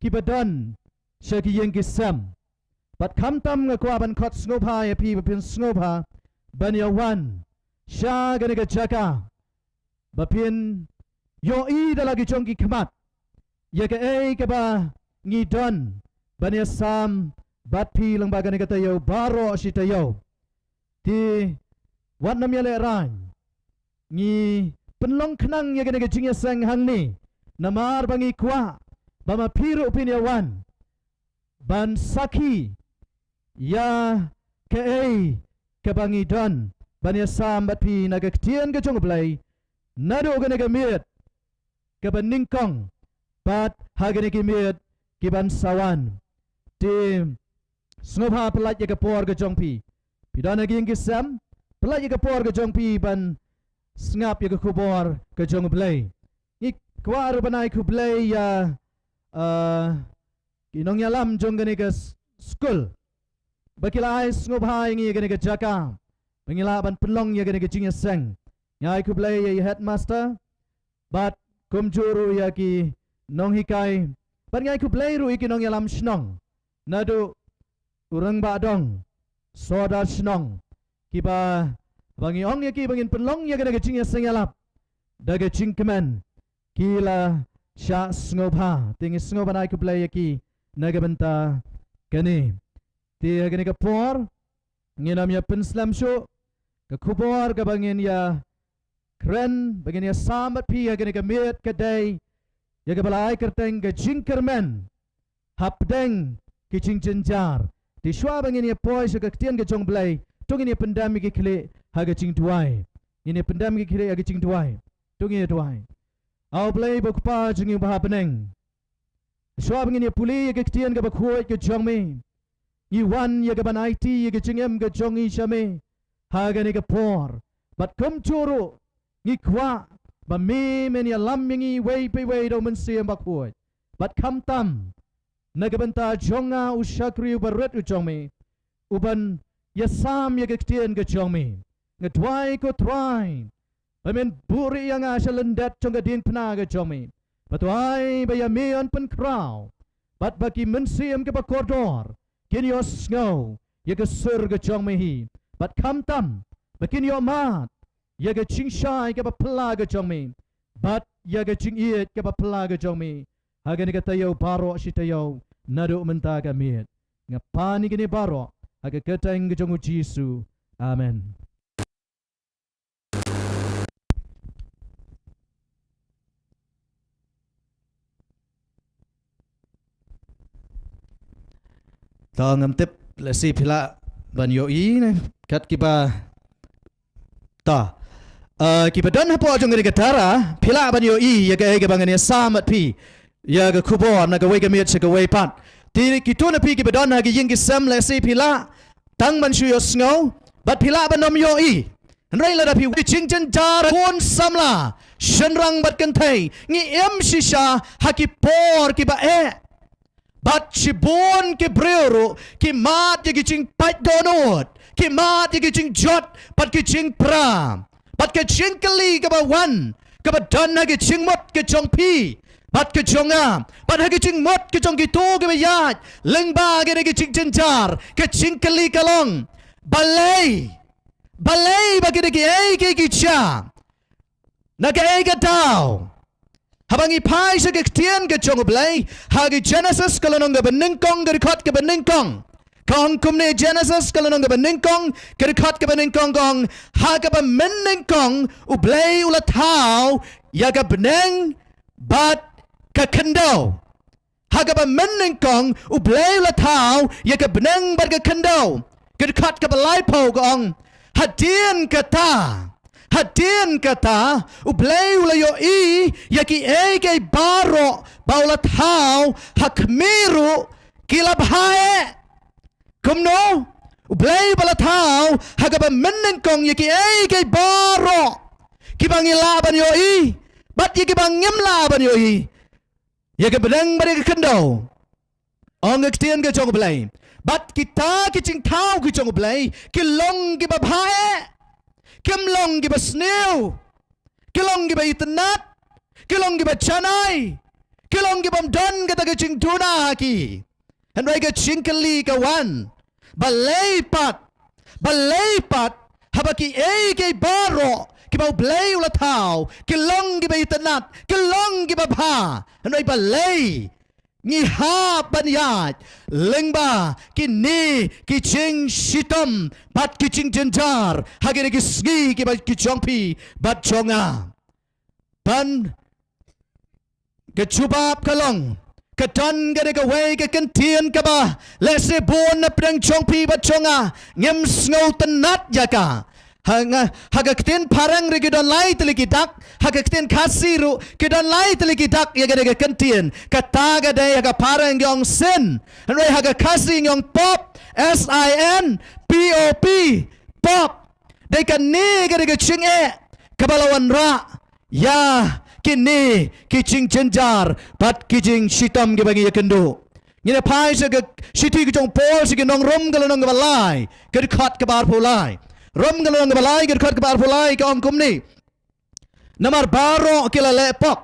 kibadan shaki Jingkyrmen but kamtam ngakwa ban khot snopha ya pi bapin snopha ban yawan sha gani ka jaka bapin yo I dalagi chongki khamat ya ka ka ba ngi don ban ya sam bat pi lang ba gani ka tayo baro si tayo ti wat nam ya le ran ngi penlong khnang ya gani ka jingya sang hang ni namar bangi kwa bama piru pin ya wan ban saki ya ke bangi don ban ya sam bat pi na ka tien ka chong blai nado gani ka miet ke ban ningkong bat ha gani ki miet ki ban sawan ti snopha pelat ya ka por ka chong pi pidana gi Jingkyrmen pelat ya ka por ka chong pi ban ngap ya ka kubor ka chong blai ni kwar banai ku blai ya kinong ya lam jong gani ka school bakilai snopha ngi gani ka jaka pengila ban penlong ya gani ka jingya seng nyai ku blai ya headmaster bat kumjuru ya ki nong hikai ban ngai ku blai ru ki nong ya lam snong nadu urang ba dong soda snong ki ba bangi ong ya ki bangin penlong ya gani ka jingya seng ya lap daga Jingkyrmen kila sha snopha tingi snopha nai ku blai ya ki naga benta gani ti gani ka por nginam ya penslam sho ka kubor ka bangin ya kren bangin ya samat pi ya gani ka miet ka day ya ka balai kerteng ka Jingkyrmen Hapdeng ki Jingjynjar ti shwa bangin ya poi sha ka tien ka jong blai tungin ya pendam ki khle ha ka jing tuai ini pendam ki khle ha ka jing tuai tungin ya tuai au blai bok pa jing ba Hapdeng shwa bangin ya puli ya ka tien ka ba khoi ka jong me ni wan ya ka ban IT ya ka jingem ka jong I shame ha gani ka por bat kum churu ni kwa ba me men ya lam ngi wei pe wei do men siam ba khoi bat kham tam na ka banta jonga u shakri u baret u jong me uban ya sam ya ka tien ka jong me ngatwai ko try ba men buri yang a shalendat jong ka ding pna ka jong me batwai ba ya me on pen kraw bat bagi men siam ka ba koridor kin yo snow ya ka sur ka jong me hi bat kham tam bakin yo mat ya ga ching shai ka ba pla ga jong me bat ya ga ching iet ka ba pla ga jong me ha ga ni ka tayo baro si tayo nado menta ka miet ngapa ni gini baro ha ga keteng ga jong Jesu amen. Ta ngam tip la si phila ban yo I ne kat kiba ta kiba don hapo jong ga tara phila ban yo I ya ga bangani samat pi ya ga kubor na ga we ga miet ga we pat ti ki tu na pi kiba don na ga Jingkyrmen la si phila tang man shu yo sngo bat phila ban nom yo I rai la da pi Jingjynjar kon samla shenrang bat kan thai ngi em shisha haki por kiba bat chibon ke breuro ki mat ye ki ching pat donot ki mat ye ki ching jot pat ki ching pram pat ke ching kali ka ba wan ka ba dan na ki ching mot ke chong pi bat ke chonga bat ha ki ching mot ke chong ki to ke ba yat leng ba ke ki ching Jingjynjar ke ching kali kalong balai ba ke ki cha na ke ka tao habangi pai sa tien ke chong blai hagi Genesis kalonong ga beningkong ga khot ga beningkong kong kumne Genesis kalonong ga beningkong ga khot ga beningkong gong ha ga ba meningkong u blai ula thau ya ga beneng bat ka kendo ha ga ba meningkong u blai ula thau ya ga beneng bat ga kendo ga khot ga ba lai po gong hadien kata hadin kata ublay ula yo I yaki ege baro baula thau hakmiru kilabhae kumno ublay bala thau hagaba mennen kong yaki ege baro kibangi laban yo I bat yaki bangim laban yo I yaki bedang bari kendo ong ekstien ke chong ublay bat kita kiching thau ki chong ublay kilong ki babhae Kim long giba snew, kilong giba itanat, kilong giba chanai, Kilong ki bam don kata ke ching tuna ki. Henry ke ching kali ke wan. Balay pat habaki ke baro ki bau blay ula tau. Kilong ki ba itanat. Kilong ki ba bha. Henry balay. Ni ha banyat lengba kini ki ching shitam bat ki ching jinjar hagere ki sgi ki bat ki chongpi bat chonga ban ke chubab kalong ke ton ke de way ke kentien ke ba le se bon na prang chongpi bat chonga ngem sngo tanat yaka hagaktin parang ri kidon lai telikidak hagaktin khasiru kidon lai telikidak ya gede kentien kata gede ya parang yong sin and rai hagakhasi yong pop sin pop pop de kan ni gede ching kabalawan ra ya kini kiching jenjar bat kijing shitam ge bagi yakendo ngine pai se ge shiti ge jong pol se ge nong rom ge nong ge balai ge khat ke bar pholai rom galong balai ger khat kabar pholai ka om kumni namar baro kila le pop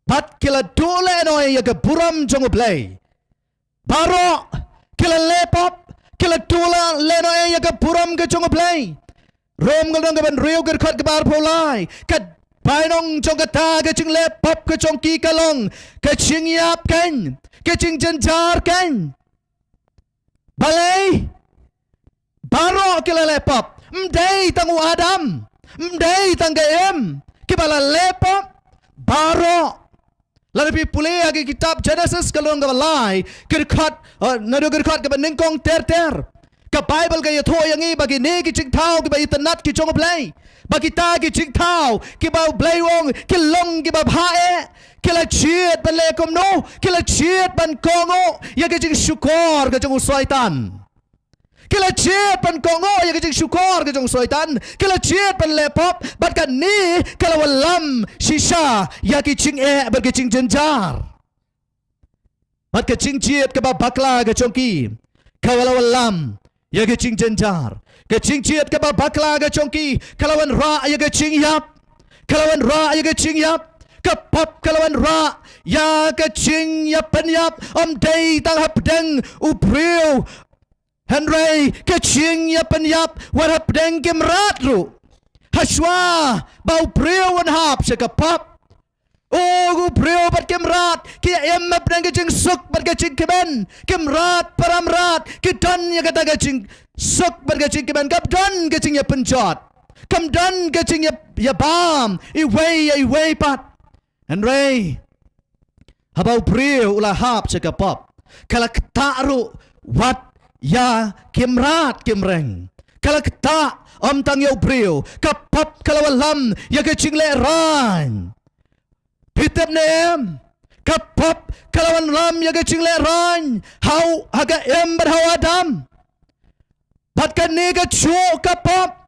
pat kila dole no ya ke buram jong play baro kila le pop kila dole le no ya ke buram ke jong play rom galong ban rio ger khat kabar pholai ka bainong jong kata ke ching le pop ke jong ki kalong ke ching yap kan ke ching jenjar kan balai baro kila le pop mdei tangu Adam mdei tangga kibala lepop baro lalu pulih agi kitab Genesis kalau enggak balai kerkat nado kerkat ke beningkong ter ke Bible ke yatho yangi bagi ne ki ching thau ke bagi tanat ki chong play bagi ta ki ching thau ki bau play wong ki long ki ba bhae kila chiet ban le kom no kila chiet ban kongo ya ke ching syukur ke chong syaitan kila chet pan kongo ya kejing syukur kejong soitan kila chet pan lepop bat kan ni kala walam shisha ya kejing berkejing jenjar bat kejing chet ke bakla kejong ki kala walam ya kejing jenjar kejing chet ke bakla kejong ki kalawan ra ya kejing yap kalawan ra ya kejing yap kapap kalawan ra ya kejing yap pan yap om dei tang hapdeng upriu Henry kecing ya penyap warap dengkem ratru haswa bau priu wan hap sekapap gu priu bat kemrat ki emap deng kecing suk bat kecing kemen kemrat paramrat kidan ya kata kecing suk bat kecing kemen kapdan kecing ya penjot kamdan kecing ya bam iway pat Henry habau priu ulah hap sekapap kalak taru wat ya kimrat kimreng kalau kita om tang yau brio kapap kalau lam ya ke cingle ran pitep nem kapap kalau lam ya ke cingle ran hau haga ember hau adam batkan ne ke chu kapap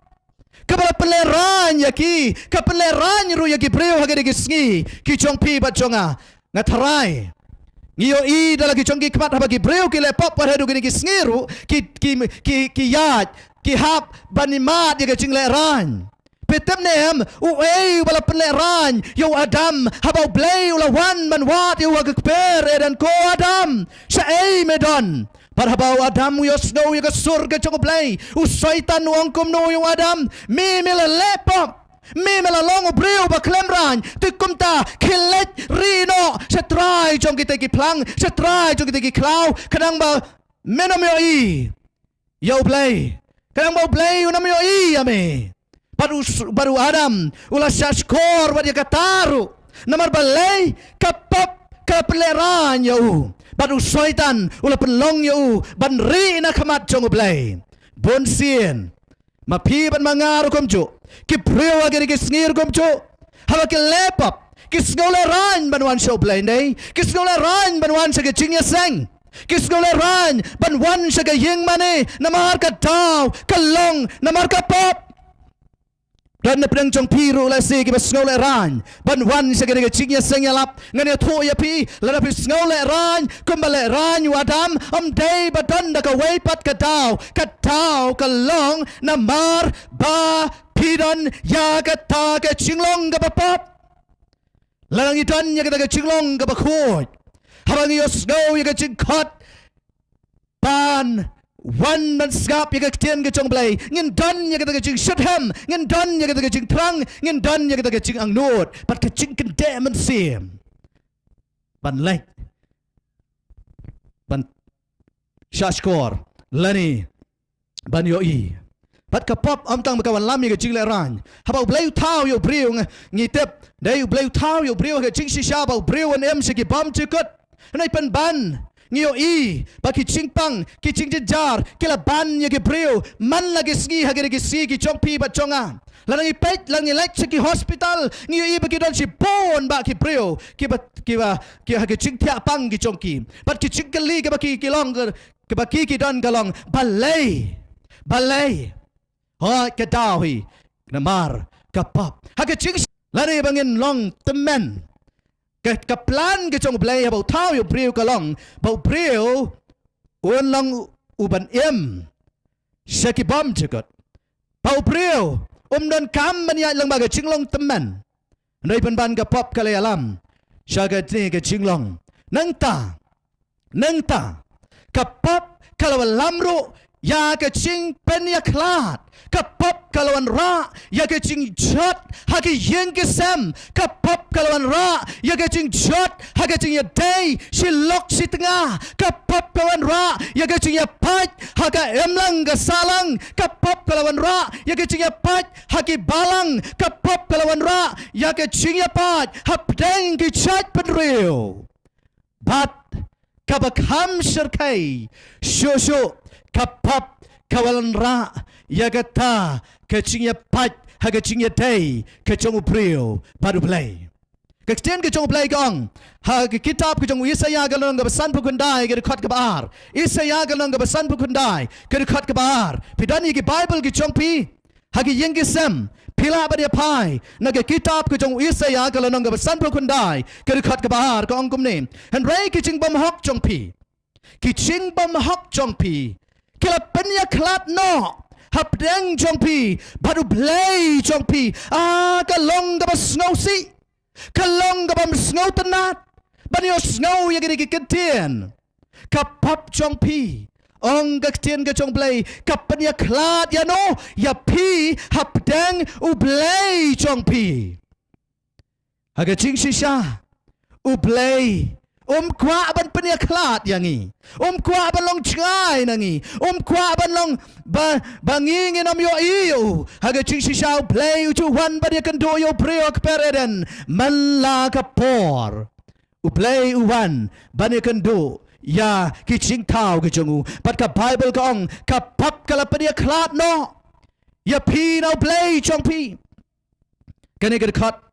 kapala peleran ya ki kapeleran ru ya ki brio haga de sngi ki chong pi bat chonga ngatarai Ngiyo I dalam kicongki kemat habagi breu ki lepop pada hadu kini ki sengiru ki yat ki hap banimat ya kecing leran petem nem uei bala penleran yo Adam habau blei ulawan manwat yo wagper dan ko Adam syai medon par habau Adam yo snow yo ke surga chong blei usaitan wangkum no yo Adam mi lepop Memela longo breu ba klemran tikumta kilet rino setrai jong kita ki plang setrai jong kita ki klau kadang ba menomyo I yo play kadang ba play unamyo I ame baru Adam ula syashkor wa dia kataru namar balai kapap kapleran yo baru syaitan ula penlong yo ban rina khamat jong play bonsien mapi ban mangaru komjo ki breu agari ki snir komcho hawa ki lepop ki snole ran banwan show blind day ki snole ran banwan sa kicing seng ki snole ran banwan sa yeng mane namar ka daw kalong namar ka pop dan na pedang chong piru la si ki snole ran banwan sa kicing seng yalap ngane tho ya pi la pi snole ran kumbale ran yu Adam day badan da ka weipat ka daw kalong namar ba Pidan ya kata ke cinglong ke papap Larang idan ya kita cinglong ke bakut. Habang ios go ya kita cingkot. Ban wan dan skap ya kita tian ke cong play. Ngin dan ya kita cing shudham. Ngin dan ya kita cing terang. Ngin dan ya kita cing angnut. Pat ke cing kendam sim. Ban lek. Ban shashkor. Lani. Ban yoi. Pat kapop tang bakawan lam ye jing le ran habau bleu tau yo breu ngi tep dai bleu tau yo breu ke jing shisha bau breu an em siki bam chikot nai pen ban ngi yo i ba ki ching pang ki ching jar kila ban ye ke breu man lagi ski ha ke si ki chong pi ba chonga langi pet langi lek siki hospital ngi yo i ba ki don si bon ba ki breu ki ha ke ching thia pang ki chong ki pat ki ching kali ke ba ki long ke ba ki don galong balai Hoi kedawi namar kapap hake ching lari bangin long temen ke kaplan ke chong blay bau tau yo breu kalong bau breu un long uban em shaki bom chikot bau breu don kam man ya lang ba ke ching long temen noi ban kapap kale alam shaga ni ke ching long nang ta kapap kalau lamro ya ke ching pen ya klat kapop kalawan ra ya ke ching jot ha ke yeng ke sam kapop kalawan ra ya ke ching jot ha ke ching ya day si lok si tengah kapop kalawan ra ya ke ching ya pat ha ke emlang ke salang kapop kalawan ra ya ke ching ya pat ha ke balang kapop kalawan ra ya ke ching ya pat hapdeng ke chat penriu bat kabakam serkai shosho kapap kawalan ra ya kata kecingnya pat ha kecingnya day kecong upril baru play kecing kecong play gong ha kitab kecong Yesaya galong ke pesan pukundai ke dekat ke bar Yesaya galong ke pesan pukundai ke dekat ke bar pidani ke Bible kecong pi ha ke yang ke sem pila ba dia pai na ke kitab kecong Yesaya galong ke pesan pukundai ke dekat ke bar ke ongkum ni han rai kecing bom hok jong pi kecing bom hok jong pi kila penya klat no hapdeng jong pi baru blay jong pi kalong ka ba snow si kalong ka ba snow tanat banyo snow ya gini kikintien kapap jong pi ong gaktin ka jong blay kapenya klat ya no ya pi hapdeng u blay jong pi haga ching shisha u blay kwa ban penia klat yangi kwa ban long chai nangi kwa ban long bangi nginom yo iyo haga ching shisha play uchu wan ba dia kan do yo preok pereden man la kapor play uwan ban dia kan do ya ki ching tau ke jongu pat ka Bible kong ka pap kala penia klat no ya pi no play chong pi kani ke khat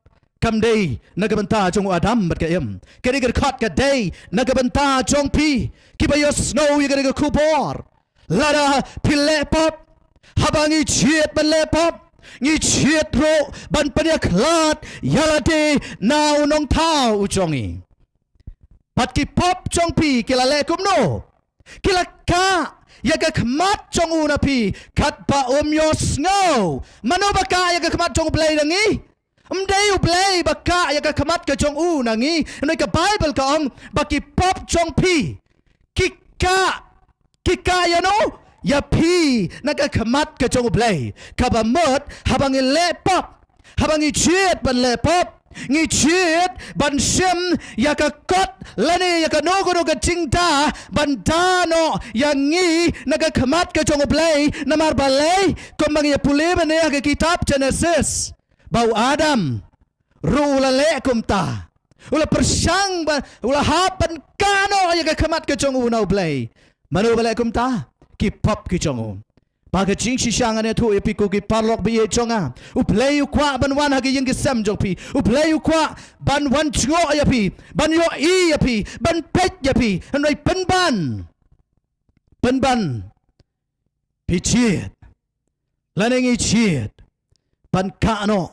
kam day nagabanta jong Adam bat ka em kani kat ka day nagabanta jong pi kibayo snow ya kani kubor lada pile pop habangi chiet ban le pop ngi chiet ro ban panya klat yalate now nong tau jongi pat ki pop jong pi kila le kum no kila ka ya ka kmat jong una pi kat ba yo snow mano ba ka ya ka kmat jong blay nangi Mdayu blay baka ya ka kamat ka jong nangi noi ka Bible ka ong baki pop jong pi kika ya no ya pi naga kamat ka jong blay ka ba mot habang le pop habang chiet ban le pop ngi chiet ban sim ya ka kot lani ya ka no ka chingta ban dano ya ngi naga kamat ka jong blay namar balay komang ya pule ban ya ka kitab Genesis bau Adam rula lekum ta ula persang ula hapan kano ya ka kamat ke jong unau blay manu balekum ta ki pop ki jong baga jing shishang ane tu epiku ki parlok bi e jonga u play u kwa ban wan hagi yang ki sam jong pi u play u kwa ban wan chgo ya pi ban yo i ya pi ban pet ya pi anoi pen ban pi chiet lanengi chiet ban kano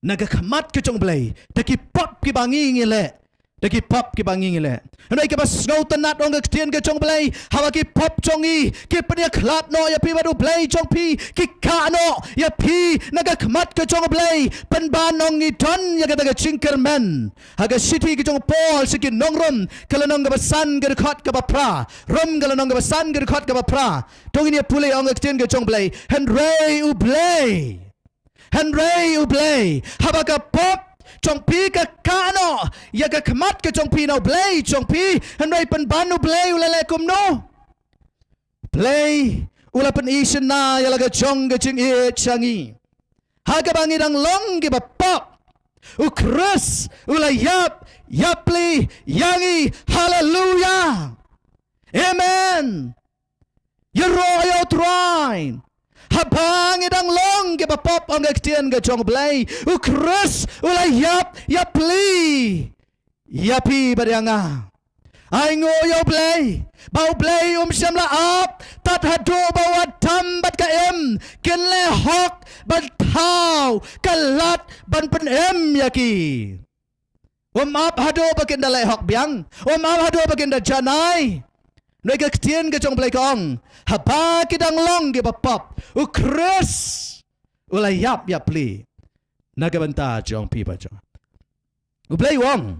naga kamat ke jong blay taki pop ki bangi ngile Daki pop ki bangi le. Andai ke bas ngau tanat ong ketien ke chong play. Hawa ki pop chongi. Ki penia klat no ya pi badu play chong pi. Ki ka no ya pi naga kmat ke chong play. Pen ban ong i ton ya kata ke Jingkyrmen. Haga city ke chong Paul siki nongrom. Kala nong ke basan ke khot ke bapra. Rom kala nong ke basan ke khot ke bapra. Tong ini pulai ong ketien ke chong play. Henry u play. Henry u play. Hawa ke pop chong pi ke kano ya ke kmat ke chong pi no play chong pi handai pen banu play ulale kum no play ula pen isin na ya laga chong ke ching e changi ha ke bangi dang long ke bapap u kris ula yapli yangi hallelujah amen you royal trine habang idang long ke bapop ang ketien ke chong play u kris ula yapli yapi barianga ai ngo yo play bau play syamla up tat hado bawa tam bat ka em ken le hok ban thau kalat ban pen em yaki up hado bakin da le hok biang up hado bakin da janai noi ke ketien ke chong play kong haba kidang long ke bapop u kris ula yapli naga banta chong pi ba chong u play wong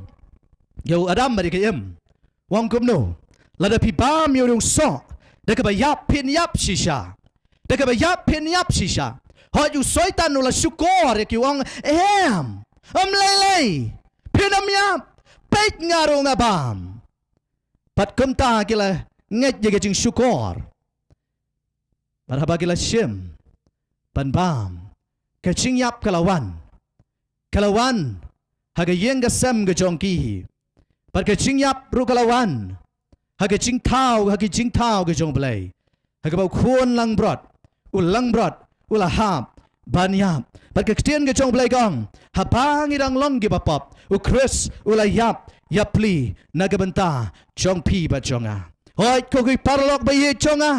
yo adam bari ke em wong kum no lada pi bam yo dong so da ka ba yap pin yap shisha da ka ba yap pin yap shisha ho yu soitan ula syukor ke wong em lele pinam yap pet ngaro ngabam pat kumta kila nget je jing syukor para bagila shim pan bam ke ching yap kalawan haga yeng ga sem ga jongki par ke ching yap ru kalawan haga ching thau ga jong play haga bau khon lang brot ula hap ban yap par ke tien ga jong play gong ha bang irang long gi bapop u kris ula yapli naga benta jong pi ba jonga hoi ko ki parlok ba ye jonga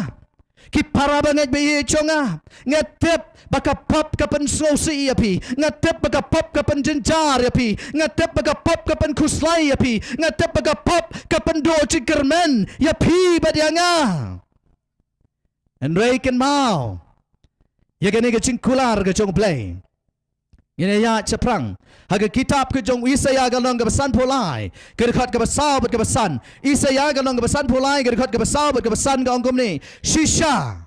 ki para banget be chonga ngatep baka pop kapan slosi api ngatep baka pop kapan Jingjynjar api ngatep baka pop kapan kuslai api ngatep baka pop kapan do Jingkyrmen ya pi badianga and reken mau ya gane ke cingkular ke chong play ini ya ceprang haga kitab ke jong Isaya galong ke pesan polai ke dekat ke besar ke pesan Isaya galong ke pesan polai ke dekat ke besar ke pesan ke ongkom ni shisha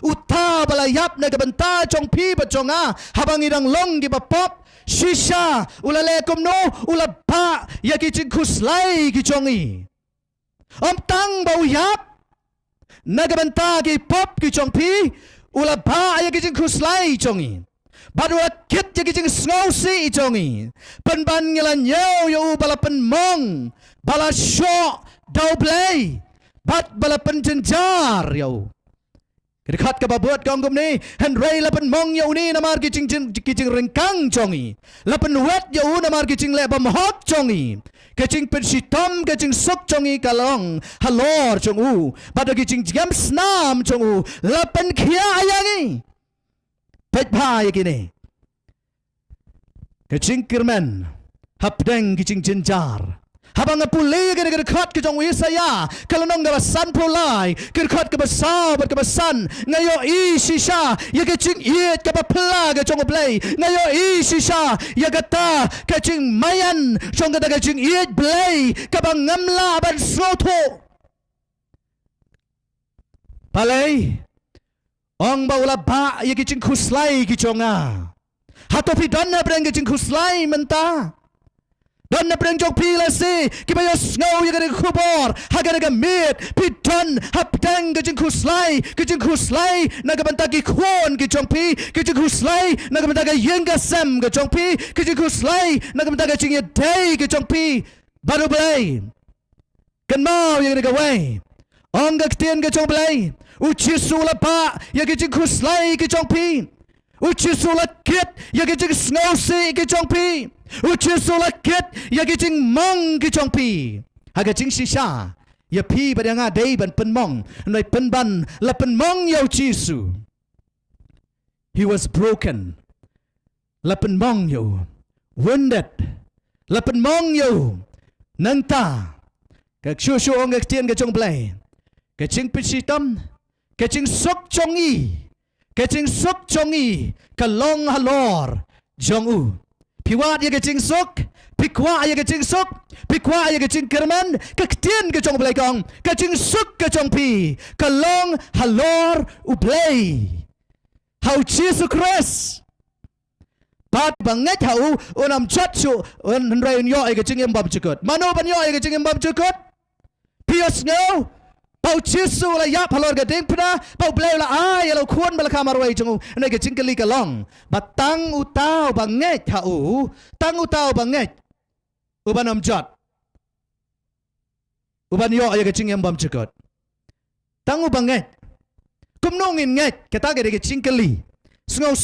uta balayap na ke benta jong pi bajonga habang idang long ke bapop shisha ulale kom no ula ba ya ki cingkus lai ki jongi om tang bau yap na ke benta ki pop ki jong pi ula ba ya ki cingkus lai jongi Badua kit je kijing snowsi ijongi. Penban ngilan yo bala penmong. Bala syok dau play. Bat bala penjenjar yo. Kedekat ke babuat kongkom ni. Henry la penmong yo ni namar kijing rengkang jongi. La penwet yo namar kijing le bamhot jongi. Kijing pensitom kijing suk jongi kalong. Halor jongu. Badu kijing jam snam jongu. La penkia ayangi. Pet pie gini. Ke Jingkyrmen, Hapdeng ke Jingjynjar. Habang pulih ke dekat ke jong Isaya, kalau nong gabasan pulai, ke dekat ke besar berkebasan, ngayo isisha, ya ke jing iet ke bapla ke jong play, ngayo isisha, ya kata ke jing mayan, jong kata ke jing iet play, ke bang ngamla ban soto. Palai. Ong baula ba ya ki kuslai ki jonga. Hato pi donna breng ki kuslai menta. Donna breng jok pi la si ki bayo snow ya ga kubor ha ga mit pi don hapdeng ki kuslai na ga banta ki khon ki jong pi ki kuslai na ga banta ga yenga sem ki jong pi ki kuslai na ga banta ga jing ye day ki jong pi baru blai. Kan mau ya ga wei. Ong ga tien ga jong blai. Uci sula pa ya ke jing kuslai ke jong pi uci sula kit ya ke jing snowsi ke jong pi uci sula kit ya ke jing mong ke jong pi ha ke jing shisha ya pi badanga dei ban pen mong noi pen ban la pen mong yo jisu he was broken la pen mong yo wounded lapan mong yo nang ta ka shu ong ka tien ka chong play ka ching pisitam ka ching sok chong i ka ching sok chong i ka long halor jong u piwat ya ka ching sok pikwa ya ka ching sok pikwa ya ka jingkyrmen ka tien ka chong play kong ka ching sok ka chong pi ka long halor u play how Jesus Christ Pat banget hau unam chat su un rain yo ai ka ching em bab chukut mano ban yo ai ka ching em bab chukut pios ngau pau chisu la yap halor ga ding pna pau bleu la ai lo khun bal khamar wai chung nei ka ching kali ka long batang utau banget hau tang utau banget ubanam chat uban yo ai ka ching em bab chukut tang u banget kum nongin nget kata ga ching kali Sngau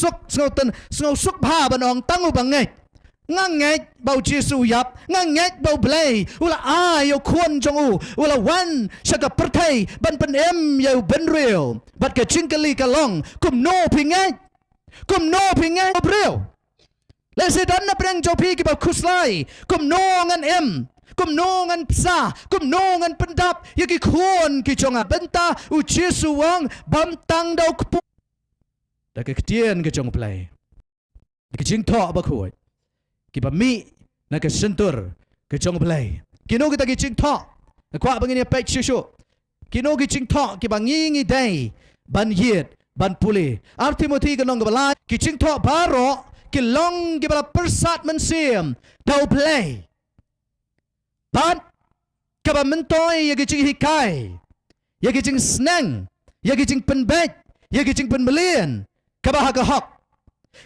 suk pa banong tangu banget nganget bau Jesu yap nganget bau blay ula yo khun jong u ula wan shaka pertai ban pen em yo ben real bat ka chingkali ka long kum no pinget bril le se dan na preng jopi ki ba khuslai kum no ngan em kum no ngan psa kum no ngan pendap yaki khun ki jonga benta u Jesu wang bam tang dau da ka tien ka chong play ka ching tho ba khoi ki ba mi na ka sentur ka chong play kino kita ki ching tho ka kwa bangin ya pe chu kino ki ching tho ki ba ngi dai ban yet ban puli ar timothy ka nong ka bala ki ching tho ba ro ki long ki ba persat man sim dau play ban ka ba mentoi ya ki ching hikai ya ki ching snang ya ki ching penbet ya ki ching penbelian kabah ka hok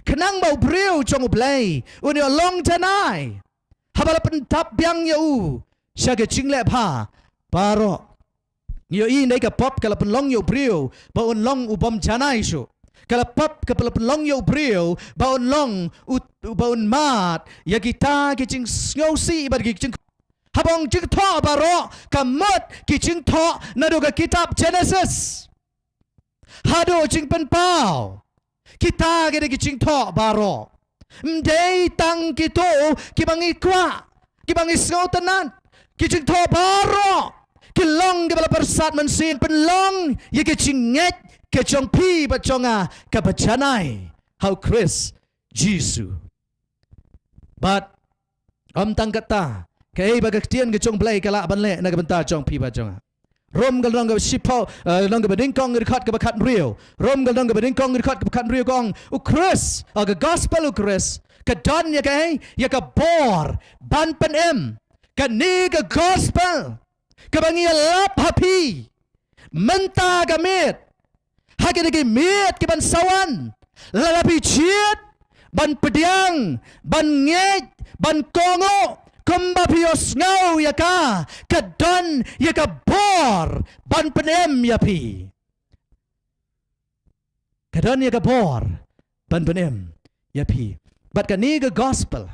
kenang bau breu chong play uni long tanai habala pentap biang yo syaga chingle pha paro yo i nei ka pop kala penlong yo breu bau long ubom janai shu kala pop ka penlong yo breu bau long bau mat ya kita ki ching ngosi bar ki ching habong ching tho baro kamot ki ching tho nado ka kitab Genesis hado ching pen pau kita gede kicing tho baro mdei tang kito kibangi kwa kibangi sngotanan kicing tho baro kilong ke bala persat mensin penlong ye kicing nget ke chong pi ba chonga ka bajanai how Chris Jesu but tang kata ke ba tien ke chong play kala ban le na ka benta chong pi ba chonga Rom gal dong ga shipau dong ga beding kong rekat ga bakat real Rom gal dong ga beding kong rekat ga bakat real kong u Chris ga gospel u Chris ka don ya ka bor ban pen em ka ni ga gospel ka bangi lap happy menta ga met ha ga met ki ban sawan lalapi chiet ban pediang ban nget ban kongo Kumba pios ngau ya ka don ya ka bor ban penem ya pi kadon ya ka bor ban penem ya pi bat ka ni ga gospel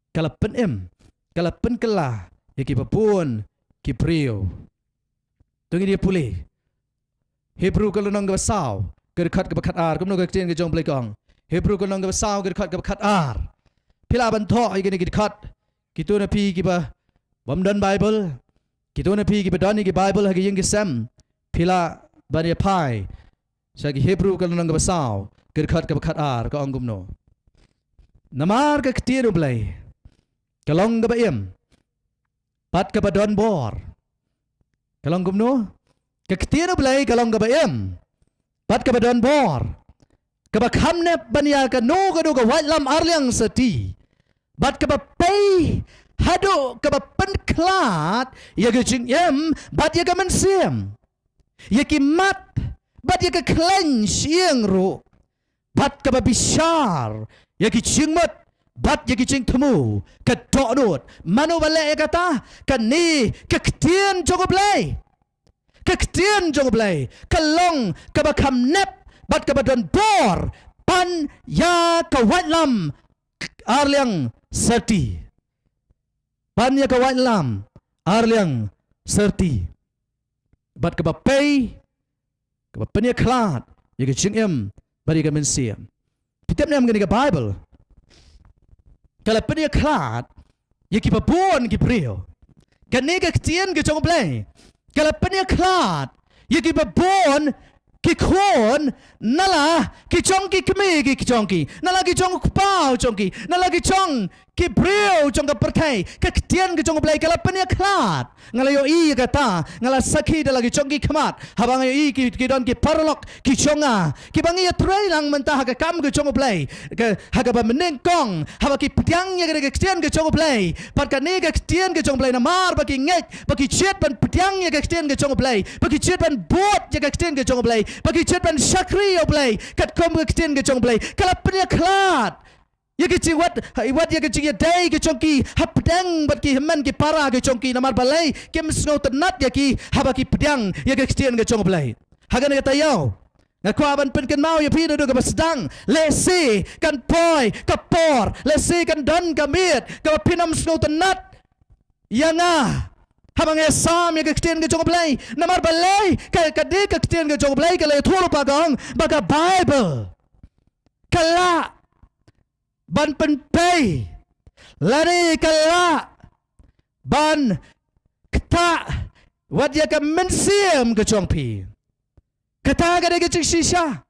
kala penem kala penkela ya ki papun ki prio tungi dia pulih Hebrew kalau nang ga saw gerkat ga bakat ar kumno ga tien ga jong blekong Hebrew kalau nang ga saw gerkat ga bakat ar pila ban tho ai ga ni kat Kita na pi kiba bamdan Bible kita na pi kiba dani ki Bible hagi yung kisam pila bani pai sa ki Hebrew kalau nang basaw gerkat ka bakat ar ka anggum no namar ka ktiru blay kalong ka baim pat ka badon bor kalong gum no ka ktiru blay kalong ka baim pat ka badon bor ka bakhamne banya ka no ka do ka wailam arliang sati Bat kaba pay hado kaba penklat ya ke jingem bat ya ke mensim ya ki mat bat ya ke clench yang ro bat kaba bishar ya ki jingmat bat ya ki jing temu ke dot mano bale ya kata kan ni ke ktien jogo blay kalong kaba kamnep bat kaba don bor pan ya ka watlam arliang serti Panya ka lam arliang serti bat ka pay ka panya klat ya ka chingem bari ka mensiam pitap nam ka Bible kala panya klat ya ki babon ki brio kan ni ka tien ke jong play kala penia klat ya ki babon ki khon nala ki chong ki kme ki chong ki nala ki chong pao chong ki nala ki chong ki brio chong ka perkai ka tien ke jong play kala penia klat ngala yo I kata ngala sakhi da lagi chong ki khmat habang yo I ki don ki parlok ki chonga ki bangi ya trai lang mentah ka kam ke jong play ka ha ba meneng kong haba ki ptiang ya ke tien ke jong play pat ka ne ke tien ke jong play na mar ba ki nget ba ki chet ban ptiang ya ke tien ke jong play ba ki chet ban bot ya ke tien ke jong play ba ki chet ban shakri yo play kat kom ke tien ke jong play kala penia klat ya ke wat ya ke ya dai ke chongki hapdeng bat ki men ki para ke chongki namar balai ke msngo tenat ya ki haba ki pedang ya ke tien ke chong balai hagan ke tayau na kwa ban pen kan mau ya pi do ke basdang le si kan poi ka por le si kan dan ka mit ka pinam sno tenat ya nga habang ya sam ya ke tien ke chong balai namar balai ka de ke tien ke chong balai ke le tholo pa gong ba ka bible kala ban pen pay lari kala ban kata wat ya ka mensiam ke chong pi kata ka de ke shisha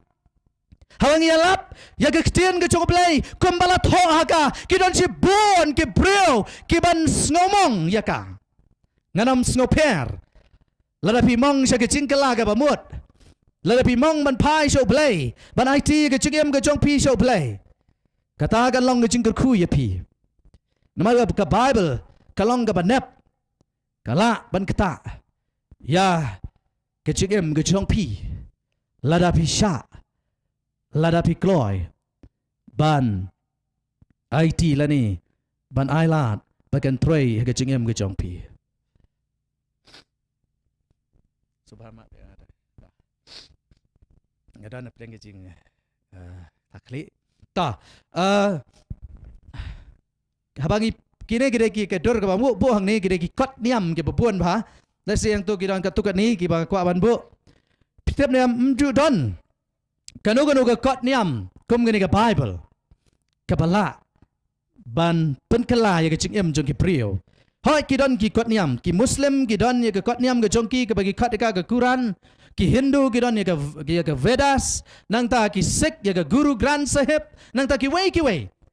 hawang ya lap ya ke tien ke chong play kumbala tho aga ki don si bon ki brio ki ban snomong ya ka nganam snoper lada pi mong sa ke jingkala ka bamut lada pi mong ban pai show play ban IT ke chingem ke chong pi show play kata kan long ke jingkyrku ya pi nama ka Bible kalong ka banep kala ban kata ya ke chingem ke chong pi lada pi sha lada pi kloy ban IT lani ban island bakan tray ke chingem ke chong pi subhanallah ngadan pleng ke jing takli ta habangi kine gede ki ke dor ka bamu bu hang ni gede ki kot niam ke babun pha la siang tu ki don ka tukat ni ki ba kwa ban bu pitep niam mju don kanu ka kot niam kum gene ka Bible ka bala ban pen kala ya ke chingem jong ki prio hoi ki don ki kot niam ki muslim ki don ya ke kot niam ke jong ki bagi kot ka Quran ki Hindu ki don ya ke Vedas nang ta ki Sikh ya ke Guru Granth Sahib nang ta ki wei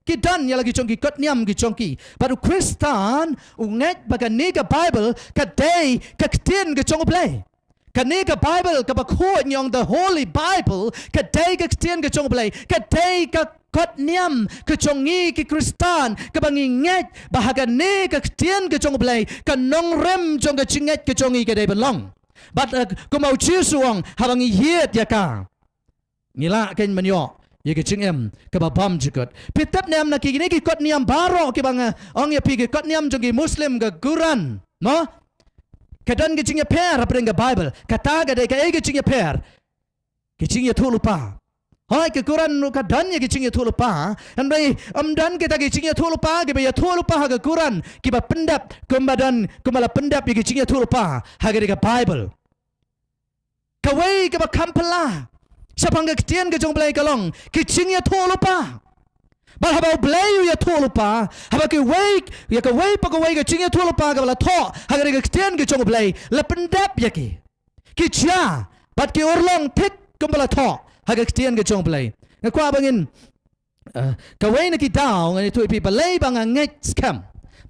ki don ya lagi chong ki kot niam ki chong ki baru Kristen unget bagan ni ka Bible ka day ka tien ke chong play ka ni ka Bible ka ba khoi nyong the Holy Bible ka day ka tien ke chong play ka day ka kot niam ke chong ni ki Kristen ka bangi nget bahaga ni ka tien ke chong play ka nong rem chong ka chinget ke chong ni ka day belong but ko mau chiu suang habang yet ya ka ngila ken manyo ye ke chingem ka ba bam jikot pitap niam na ki ni ki kot niam baro ki bang ong ya pi ki kot niam jong ki muslim ka Quran no ka dan ki chingya per apeng ka Bible kata ga de ka e ki chingya per ki chingya thulu pa hoi ke Quran nu ka dan ye ki chingya thulu pa an bai dan ke ta ki chingya thulu pa ke ba ya thulu pa ha ka Quran ki ba pendap kumbadan kumala pendap ye ki chingya thulu pa ha ga de ka Bible kawai ke ba kampala sapang ke tien ke jong blai kalong ki chingya thulu pa ba habau blai ya thulu pa haba ki wai ya ka wai pa ka wai ke chingya thulu pa ka bala tho ha ga de ka tien ke jong blai la pendap ya ki cha bat ki urlong thik kumbala tho haga tien ke chong play kwa bangin ka wai na ki daw ngani tu pi balai bang nget scam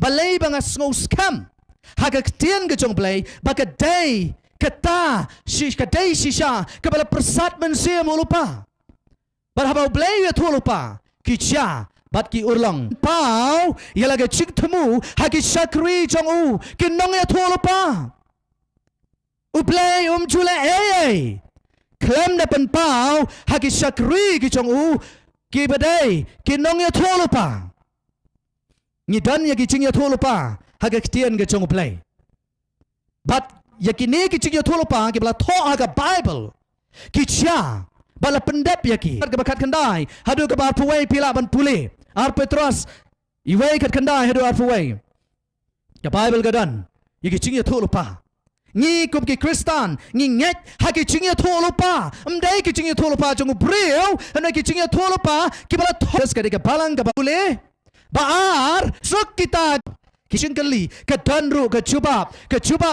balai bang snow scam haga tien ke chong play ba ka day kata shi ka day shisha ka bala prasad men se mo lupa ba habau blai ya thu lupa ki cha bat ki urlong pau ya laga chik thmu hagi shakri chong u ki nong ya thu lupa u play chula ei klem na pen pau hagi shakri ki chong u ki badai ki nong ya tholo pa ni dan ya ki ching ya tholo pa haga tien ke chong play but ya ki ne ki ching ya tholo pa ki bla tho haga Bible ki cha bala pendap ya ki ka bakat kandai hadu ka bar puwai pila ban pule ar Petros iwai kat kandai hadu ar puwai ka Bible ga dan ya ki ching ya tholo pa ni kum ki Kristen ni nget ha ki ching ya tholo pa dai ki ching ya tholo pa jong breu ana ki ching ya tholo pa ki bala thos ka de ka balang ka bule baar sok kita Kishin kali ke don ru ke cubab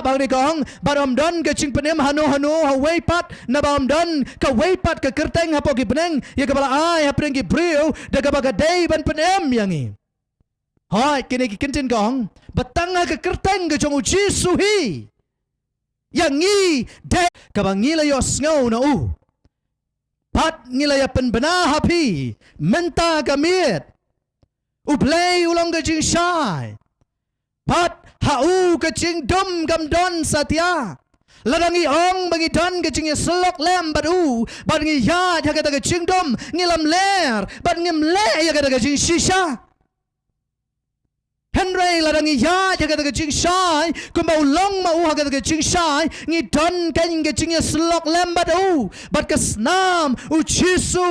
bang ni kong barom don ke cing penem hanu hawai pat na barom don ke wai pat ke kerteng hapo ki peneng ya ke bala ai hapdeng ki briu da ke baga dei ban penem yang ni hoi kini ki kintin kong batanga ke kerteng ke jong uji suhi yang ni de ke bang ngila yo sngow na pat ngila ya pen bena hapi menta gamit play ulang ke jing shai pat hau ke jing dum gam don satya ladangi ong bangi don ke jing selok lem badu bangi ya kata ke jing dum ngilam ler ban ngim le ya kata ke jing shisha Henry ladangi ya kata ke jing shai kumbau long mau kata ke jing shai ngi don kan ke jing selok lem badu bat ke snam chisu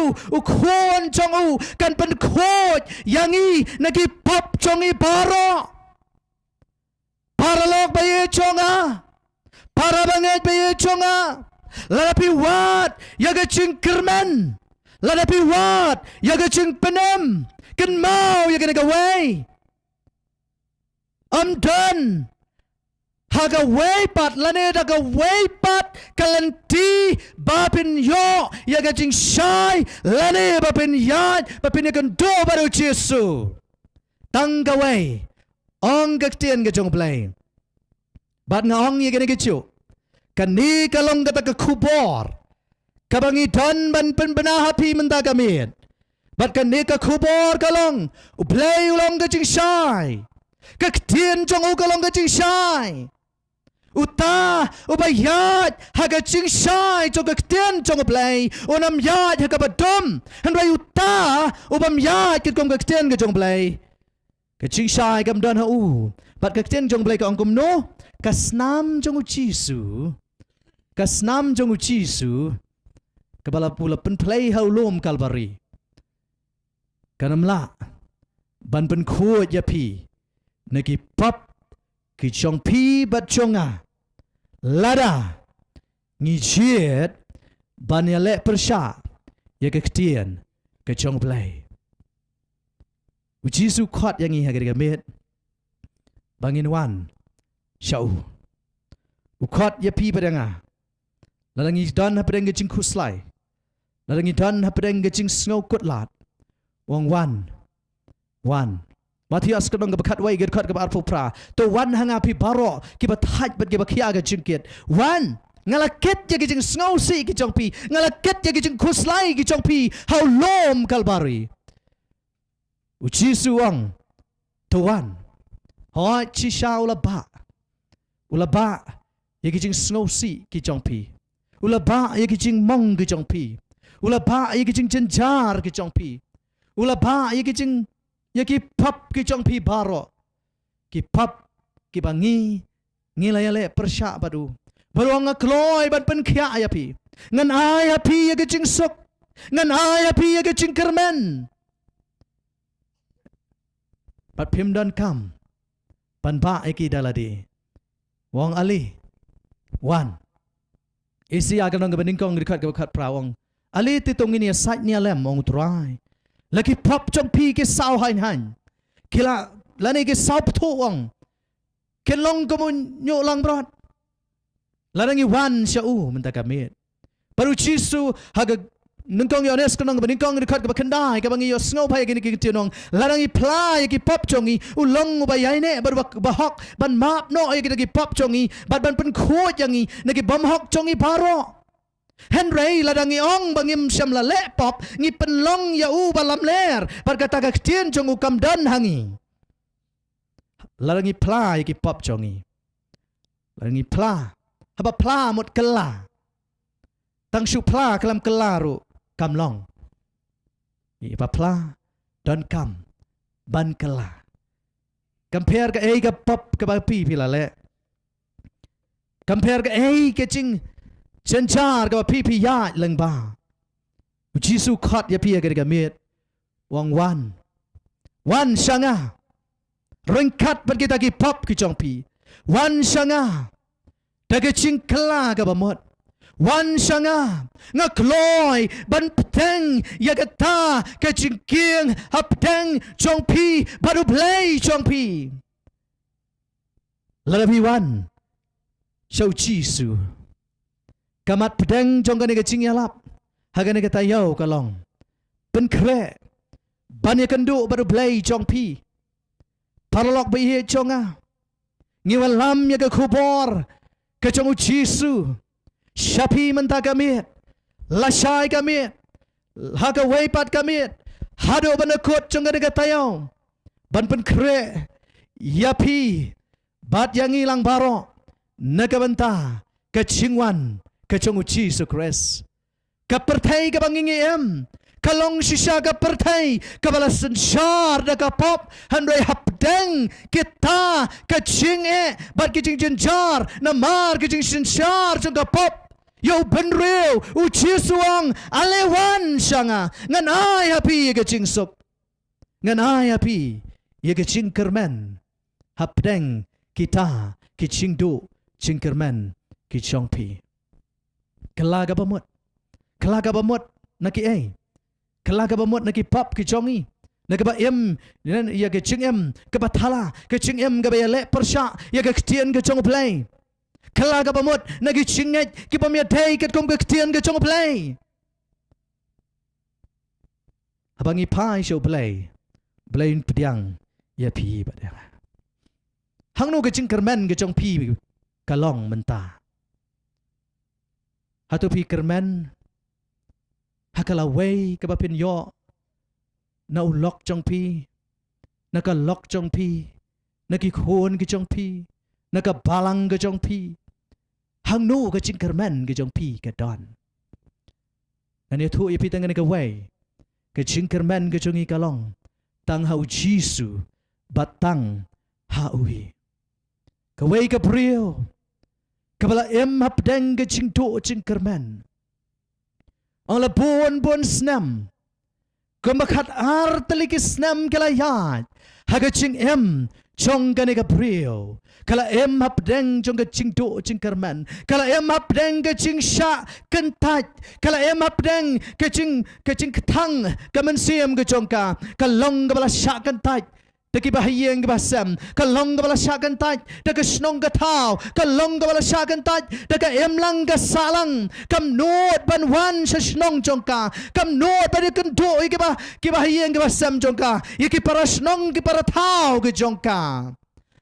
khon chong kan pen khoj yangi nagi pop chongi baro para lok bayi chonga para banget bayi chonga ladapi wat yaga Jingkyrmen ladapi wat yaga Jingpenem ken mau yaga naga way I'm done haga way pat lane daga way pat kalanti bapin yo yaga Jing shai lane bapin yad bapin yagan do baru Jesu tangga way ong gaktian ke jong play bat nga ong ye gene gichu kani kalong kata ke kubor kabangi don ban pen bena hapi menta gamit bat kani ke kubor kalong play ulong ke jing shai gaktian jong kalong ke jing shai uta ubayat haga jing shai jong gaktian jong play unam yat haga badom handai uta ubam yat ke kong gaktian ke jong play ke jing shai gam don bat gaktian jong play ke ong kum no kasnam jong Jesu kasnam jong Jesu kebala pula pen play haulom kalbari kanamla ban pen khot ya pi nagi pap ki chong pi bat chonga lada ngi chiet ban ya le persha ya gaktian ke chong play Jesu khot yang ngi hagir met bangin wan Syau ukot ya pi padanga ladangi dan hapdeng ke jing kuslai ladangi dan hapdeng ke jing sngau kutlat wong wan Matias kedong ke bekat wai ke kat ke arpo pra to wan hanga pi baro ki bathaj bat ke bakhia ke jingkit wan ngalakit ya ke jing sngau si ke jong pi ngalakit ya ke jing kuslai ke jong pi how lom kalbari uji suang to wan ho chi shau la ba ulaba ye ki jing snow si ki jong pi ulaba ye ki jing mong ki jong pi ulaba ye ki jing jingjynjar ki jong pi ulaba ye ki jing ye ki pap ki jong pi baro ki pap ki bangi ngilaya persya badu baruang kloi ban pen khia ya pi ngan ai ya pi ye ki jing sok ngan ai ya pi ye ki Jingkyrmen pat phim don kam pan ba ye ki daladi Wong Ali wan isi akan orang kebeningkong dekat kebekat prawong Ali titong ini site ni alem wong try lagi pop jong pi ke sao han kila lani ke sao ptu wong kelong komun nyo lang brot larangi wan syau menta kamit baru Jesu haga nengkong yones kenong beningkong dekat kebakendai kabangi yo snow pai gini kitinong larangi play ki pop jongi ulong ubayai ne baru bahok ban map no ay ki pop jongi ban pen khot yangi nagi bom hok jongi baro Henry ladangi ong bangim syam la le pop ngi penlong ya balam ler berkata gaktien jong ukam dan hangi larangi play ki pop jongi larangi pla haba pla mot kela tang shu pla kalam kelaru kam long ipa pla don kam ban kela compare ke ai ke pop ke bapi pila le compare ke ai ke jing jingjynjar ke bapi pi ya leng ba Jesu khat ya pi ke met wang wan shanga rengkat ban kita ki pop ki jong pi wan shanga dage jing kela ke bamot wan shanga ngakloi ban peteng ya kata ke jingking hapdeng jong pi baru play jong pi Lalabiwan Shau Jisu Kamat pedang jongkan ega jingyalap Hagan ega tayau kalong Ben kre Ban kenduk baru belai jong pi Paralok bayi jonga Ngiwan lam ya ke kubor Ke jong Jisu Syapi mentah kami Lasai kami Haga weipat kami Hado benekut jongkan ega tayau Ban pen kre Yapi Bat yang hilang barok Nagabanta Kecingwan Kecong Jisu Christ Kapertai kabangingiem Kalong sisa kapertai Kabala sensar da kapop Handrai hapdeng Kita Kecing Bat Jingjynjar Namar kecing sensar Jong kapop Yo benreu Ujisuang Alewan Sanga Ngan ay hapi Kecing sup Ngan ay hapi Jingkyrmen Hapdeng Kita Kecing du Jingkyrmen Kecong pi Kelaga bamut Naki Kelaga bamut naki pop kecongi Naka ba em Ya kecing em Kebatala Kecing em Kebaya lek persyak Ya keketian kecong play Kelaga bamut Naki cinget Kipamiadai Ketkong keketian kecong play Abangi pai show play Blain pediang Ya pi badang Hang no ke Jingkyrmen ke jong pi kalong mentah. Hatu pi kermen hakala wei ke bapin yo na ulok jong pi na ka lok jong pi na ki khon ke jong pi na ka balang ke jong pi hang no ke Jingkyrmen ke jong pi ke don. An ye thu ye pi tangan ke wei ke Jingkyrmen ke jong i kalong tang hau Jisu batang haui. Kawai ke brio Kabala em hapdeng ke jingdo Jingkyrmen Ang labon snam Kumakat ar taliki snam kalayat Haga jing em Jong gane ke brio Kala em hapdeng jong ke jingdo Jingkyrmen Kala em hapdeng ke jing syak kentat Kala em hapdeng ke jing ketang Kamensiam ke jongka Kalong kabala syak kentat Daki bahayang ke basam Kalong ke bala syakan taj Daka senong ke tau Kalong ke bala syakan taj Daka emlang ke salang Kam not ban wan sa senong jongka Kam not pada kenduk Ke bahayang ke basam jongka Iki para senong ke para tau ke jongka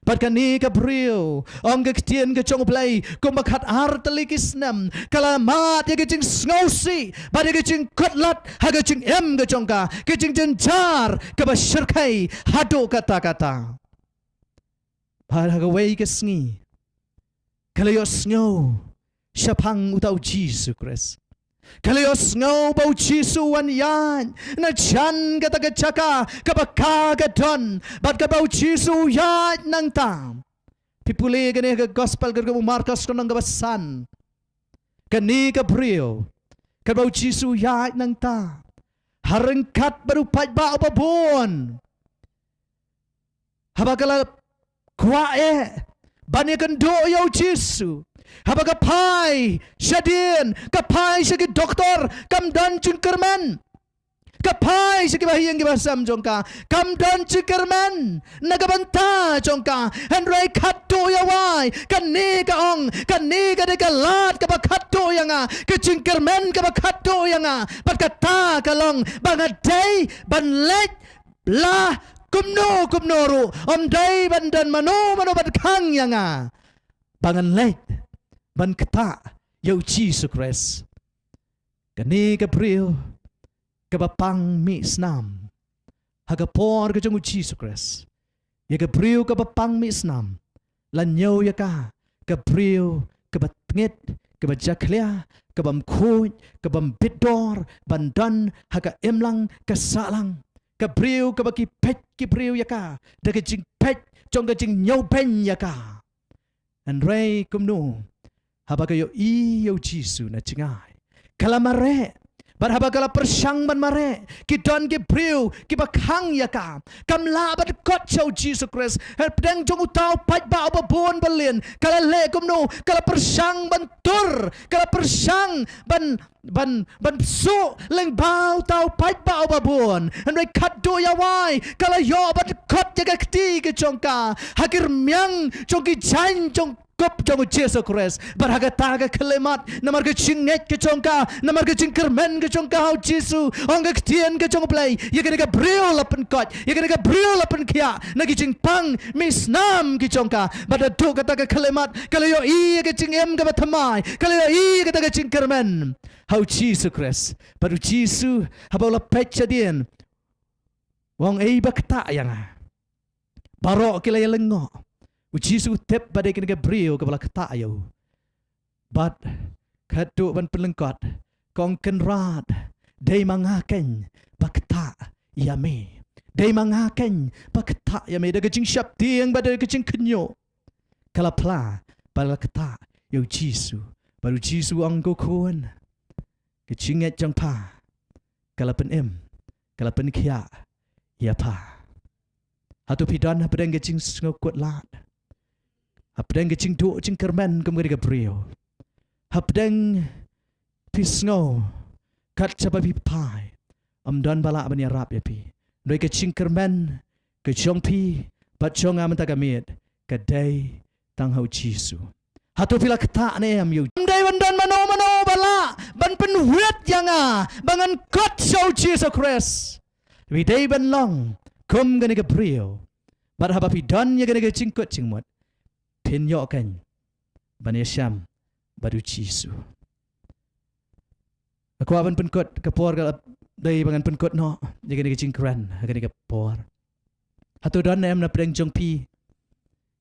Patkan ni ke brio Ong ke ketian ke jong play Kumakat ar teliki senam Kalamat ya ke jing sngosi Pada ke jing kutlat Haga jing em ke jongka Ke jing jenjar Ke basyirkai Hadu kata-kata Pada haga wei ke sengi Kalau yo sngo Syapang utau Jisu Christ Kalau yo sngo bau Jisu wan yan Na jan kata kecaka Kabaka gadon Bat ka bau Jisu yan nang tam Pipuli gani ke gospel ke Marcos konang kabasan Kani ke brio Ka bau Jisu yan nang tam Harengkat baru pat ba babon Habakala kwa Bani kendo yo Jisu Haba kapai syadin kapai syagi doktor kamdan Jingkyrmen kapai syagi bahiyang gibasam jongka kamdan Jingkyrmen nagabanta jongka handrai khatto yawai kanni ka ong kanni ka de galat ka bakhatto yanga ke Jingkyrmen ka bakhatto yanga patkata kalong bangadai banlet la kumnoru omdai bandan mano badkhang yanga banganlet ban kata Yo Jisu Christ Kani ke brio Ke bapang mi snam Haga por ke jong Jisu Christ Ya ke brio ke bapang mi snam Lan yo ya ka Ke brio Ke batngit Ke bajaklia Ke bam kuj Ke bam bidor Bandan Haga emlang Ke salang Ke brio ke baki pet Ke brio ya ka Da ke jing pet Jong ke jing nyaw pen ya ka And ray kumno Habaka yo Jisu na cingai. Kalamare Bat haba kala persang ban mare ki don ki briu ki bakang ya ka kam la bat kot chau Jesus Christ Hapdeng jong utau pat ba ba bon balien kala le kum no kala persang ban tur kala persang ban su leng bau tau pat ba ba bon and they cut do ya wai kala yo bat kot ya ka ti ke jong ka hakir myang jong ki jan jong kop jong Jesus Christ berhaga taga kelemat namar ke chinget ke chongka namar ke Jingkyrmen ke chongka hau Jesus ong ke tien ke chong play ye ke bril lapen kot ye ke bril lapen kia nagi jingpang misnam ke chongka bada tu kata ke kelemat kalau yo i ke jingem ke bathamai kalau yo i ke taga Jingkyrmen hau Jesus Christ baru Jesus habau lapet jadian wong ei bakta yang barok kila ye lengok Jesus tep badai kena brio kepala ketak ayau. But kaduk ban pelengkot kong kenrat dai mangaken bakta yame. Dai mangaken bakta yame da kecing syap tiang badai kecing kenyo. Kala pla bala ketak yau Jesus. Baru Jesus anggo kuan. Kecinget jang pa. Kala pen kala pen kia ya pa. Hatu pidan Hapdeng kecing ngokut lat. Hapdeng kecing do Jingkyrmen kemudian brio. Hapdeng pisngo kat capa pi pai. Amdan balak bani Arab ya pi. Noi ke Jingkyrmen ke jong pi bat jong am tagamit kedai tang hau Jisu. Hatu pila ketak ne am yu. Dai bandan mano bala ban penhuat yanga bangan kot show Jesus Christ. Wi dai ban long kum gani ke brio. Bat haba pi dan ya gani ke jingkut jingmut. Penyokan bani Syam baru Jisu. Aku aban penkot kepor kalau dari bangan penkot no jaga ni Jingkyrmen jaga ni kepor. Hatu dan em na Hapdeng jong pi.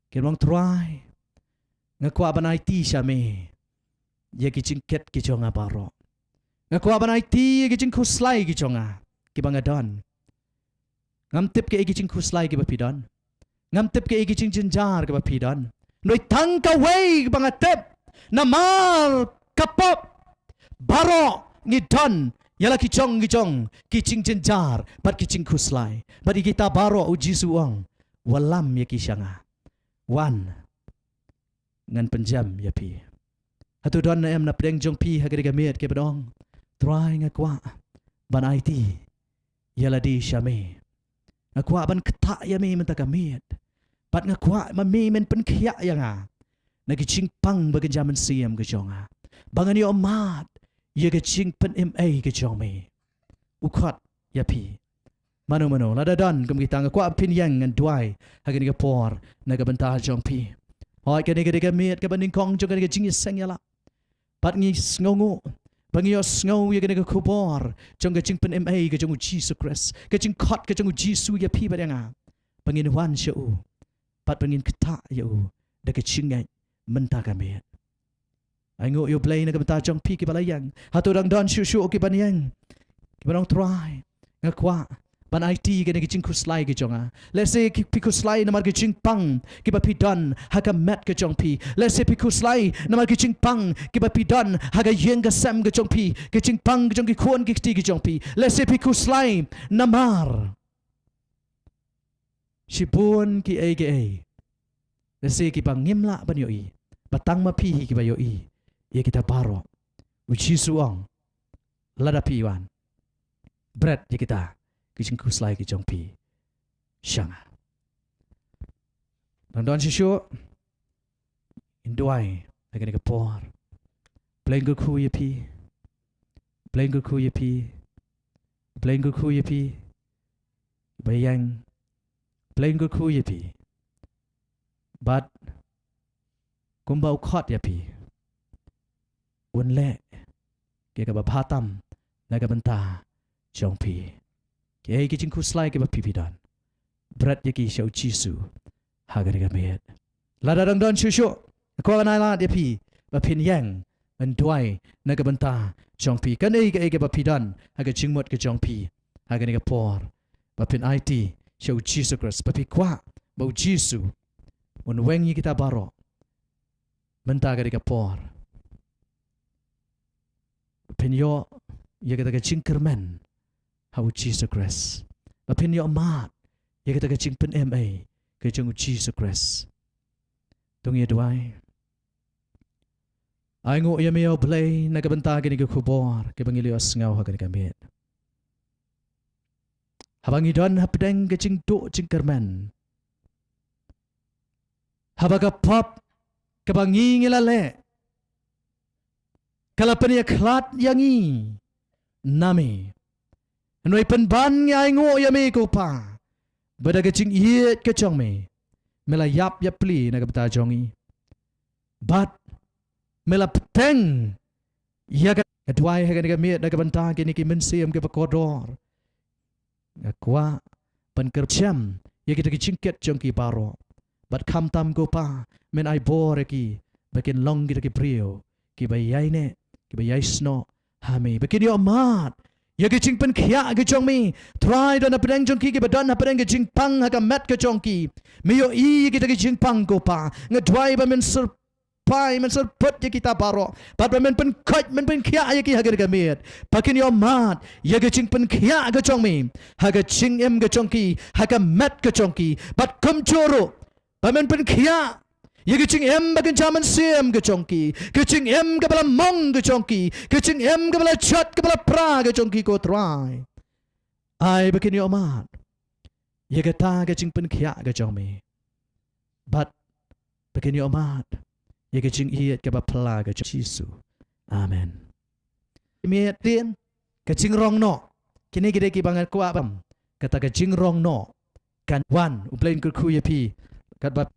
Kirong try. Ngaku aban IT Syame. Ya ki jingket ki jonga baro. Ngaku aban IT ki jing kuslai ki jonga ki bangadon. Ngam tip ke ki jing kuslai ki bapidon. Ngam tip ke ki Jingjynjar ki bapidon. Noi tangka wei bangatep namar kapop baro ngidon yala kijong ki Jingjynjar bat ki kuslai bat kita baro uji suang walam ya ki syanga wan ngan penjam ya pi hatu don na em na Hapdeng jong pi hagari gamet ke badong try ngakwa ban IT yala di Syame ngakwa ban ketak ya me mentagamet Pat ngakwa mami men penkiak yang nagi cingpang bagan zaman siam ke jonga. Bangan yo amat ye ke cingpen MA ke jong me. Ukhat ya pi. Mano lada dan kum kita ngakwa pin yang ngan duai hagin ke por naga bentah jong pi. Hoi ke nega met ke banding kong jong ke jingis sang yala. Pat ngi sngongu bangi yo sngo ye ke nega kubor jong ke cingpen MA ke jong Jesus Christ. Ke cingkot ke jong Jesus ya pi badanga. Bangin wan syau. Pat pengin ketak yo dekat cingai mentah kami. Aingo yo play nak mentah jong pi ki balayang. Hatu dang don shu ki banyang. Ki banong try ngakwa ban IT ke nak cing kuslai ke jonga. Let's say ki kuslai namar ke cing pang ki ba pidon haga mat ke jong pi. Let's say pi kuslai namar ke cing pang ki ba pidon haga yeng ke sam ke jong pi. Ke cing pang ke jong ki kuan ki ti ke jong pi. Let's say pi kuslai namar Shibun ki AGA. Lesi ki pangimla ban yoi. Batang mapi ki ba yoi. Ia kita baro. Uci suang. Lada piwan. Bread ya kita. Kicing kuslai ki jong pi. Syanga. Don shishu. Induai. Lagi ni kepor. Blenggu ku ya pi. Blenggu ku ya pi. Blenggu ku ya pi. Bayang. Blenggu ku ya pi. But kumbau khot ya pi. Unle ke ka baphatam naga benta jong pi. Ke ki jing kuslai ke bapi pidan. Berat ya ki syau Jisu haga ga met. Lada dang don shushu. Ko na la ya pi bapin yang menduai naga benta jong pi. Kan ke bapi dan haga jingmot ke jong pi. Haga ga por. Bapin IT syau Jesus Christ bapi kwa bau Jisu. Un wengi kita baro menta ga por penyo ya kata ke Jingkyrmen hau Jesus Christ bapin yo amat ya kata ke Jingpen MA ke jeng Jesus Christ tung ye duai ai ngo ya meo play na ke benta ke ni ke khubor ke bangili os ngau ha ke kamit habangi don hapdeng ke jingdo Jingkyrmen habaga pop ke bangi ngilale kalapan ya klat yangi nami noi penban ngai ngo ya me ko pa bada ke jing yet ke chong me mela yap yap pli na ke beta jongi but mela peteng ya ke dwai ha ke me na ke benta ke ni ke mensiam ke pakodor kwa pen kerjam ya kita ke jingket jong ki paro but kam tam ko pa men ai bore ki bakin long kita ke prio ki bayai ne ki bayai sno hame bakin yo mat ya ke jingpen khia ke jong mi try don apeng jong ki ke badan apeng ke jingpang ha ka mat ke jong ki me yo I kita ke jingpang ko pa ngadwai ba men sur pai men sur put ya kita paro but men pen khot men pen khia ya ki ha ke mit bakin yo mat ya ke jingpen khia ke jong mi ha ke jing em ke jong ki ha ka mat ke jong ki but kum choro ba men pen khia ya ke jing em bakin jaman sim ke jong ki ke jing em ke bala mong ke jong ki ke jing em ke bala chat ke bala pra ke jong ki ko try ai bakin yo mat ya ke ta ke jingpen khia ke jong mi but bakin yo mat ya ke jing iet ke ba pla ke Jesu amen mi tien ke jing rong no kini gede ki bangat ko apam kata ke jing rong no kan wan uplain ku ya pi kat ba